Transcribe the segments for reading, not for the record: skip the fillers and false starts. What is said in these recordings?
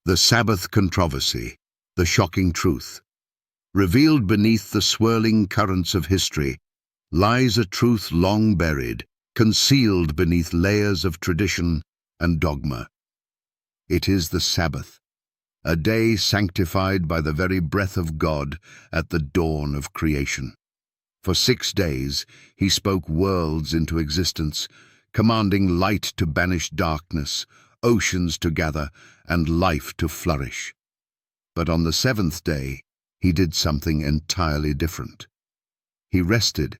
The Sabbath controversy, the shocking truth. Revealed beneath the swirling currents of history lies a truth long buried, concealed beneath layers of tradition and dogma. It is the Sabbath, a day sanctified by the very breath of God at the dawn of creation. For 6 days he spoke worlds into existence, commanding light to banish darkness, oceans to gather, and life to flourish. But on the 7th day, he did something entirely different. He rested,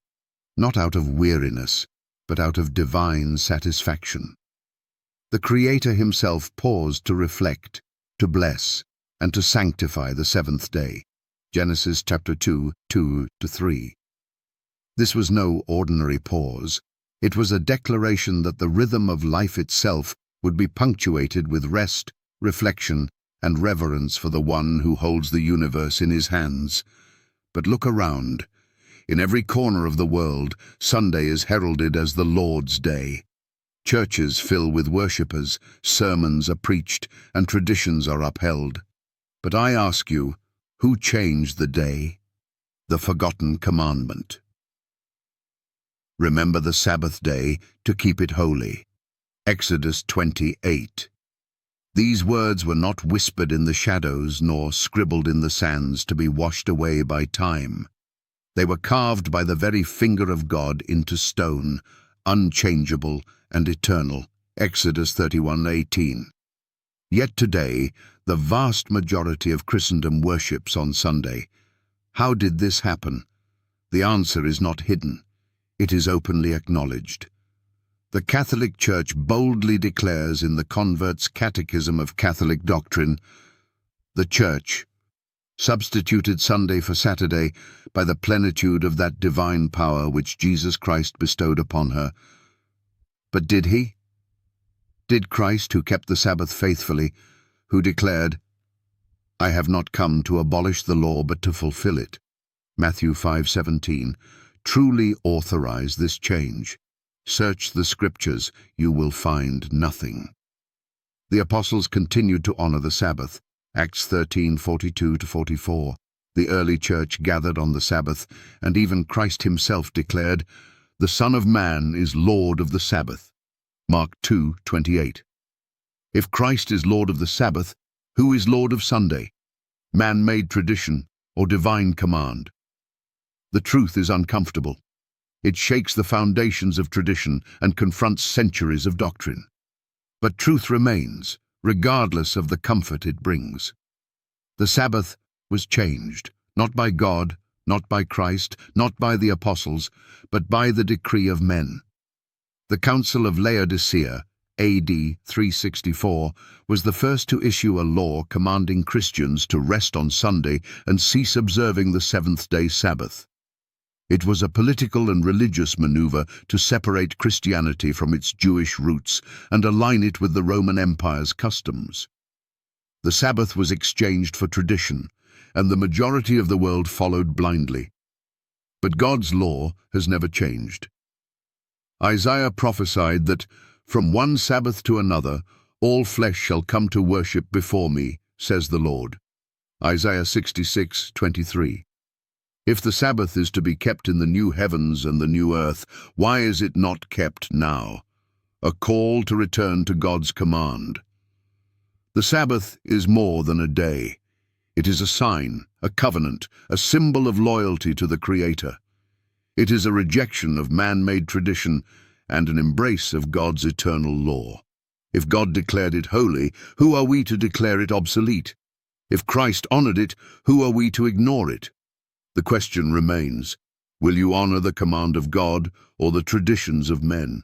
not out of weariness, but out of divine satisfaction. The Creator himself paused to reflect, to bless, and to sanctify the 7th day. Genesis chapter 2, 2-3. This was no ordinary pause. It was a declaration that the rhythm of life itself would be punctuated with rest, reflection, and reverence for the one who holds the universe in his hands. But look around. In every corner of the world, Sunday is heralded as the Lord's Day. Churches fill with worshippers, sermons are preached, and traditions are upheld. But I ask you, who changed the day? The forgotten commandment. Remember the Sabbath day to keep it holy. Exodus 28. These words were not whispered in the shadows nor scribbled in the sands to be washed away by time. They were carved by the very finger of God into stone, unchangeable and eternal. Exodus 31:18. Yet today, the vast majority of Christendom worships on Sunday. How did this happen? The answer is not hidden. It is openly acknowledged. The Catholic Church boldly declares in the Convert's Catechism of Catholic Doctrine, the Church substituted Sunday for Saturday by the plenitude of that divine power which Jesus Christ bestowed upon her. But did he? Did Christ, who kept the Sabbath faithfully, who declared, "I have not come to abolish the law but to fulfill it," Matthew 5:17, truly authorize this change? Search the Scriptures, you will find nothing. The apostles continued to honor the Sabbath. Acts 13:42-44. The early church gathered on the Sabbath, and even Christ himself declared, "The Son of Man is Lord of the Sabbath." Mark 2:28. If Christ is Lord of the Sabbath, who is Lord of Sunday? Man-made tradition or divine command? The truth is uncomfortable. It shakes the foundations of tradition and confronts centuries of doctrine. But truth remains, regardless of the comfort it brings. The Sabbath was changed, not by God, not by Christ, not by the apostles, but by the decree of men. The Council of Laodicea, AD 364, was the first to issue a law commanding Christians to rest on Sunday and cease observing the 7th-day Sabbath. It was a political and religious maneuver to separate Christianity from its Jewish roots and align it with the Roman Empire's customs. The Sabbath was exchanged for tradition, and the majority of the world followed blindly. But God's law has never changed. Isaiah prophesied that, "From one Sabbath to another, all flesh shall come to worship before me, says the Lord." Isaiah 66:23. If the Sabbath is to be kept in the new heavens and the new earth, why is it not kept now? A call to return to God's command. The Sabbath is more than a day. It is a sign, a covenant, a symbol of loyalty to the Creator. It is a rejection of man-made tradition and an embrace of God's eternal law. If God declared it holy, who are we to declare it obsolete? If Christ honored it, who are we to ignore it? The question remains, will you honor the command of God or the traditions of men?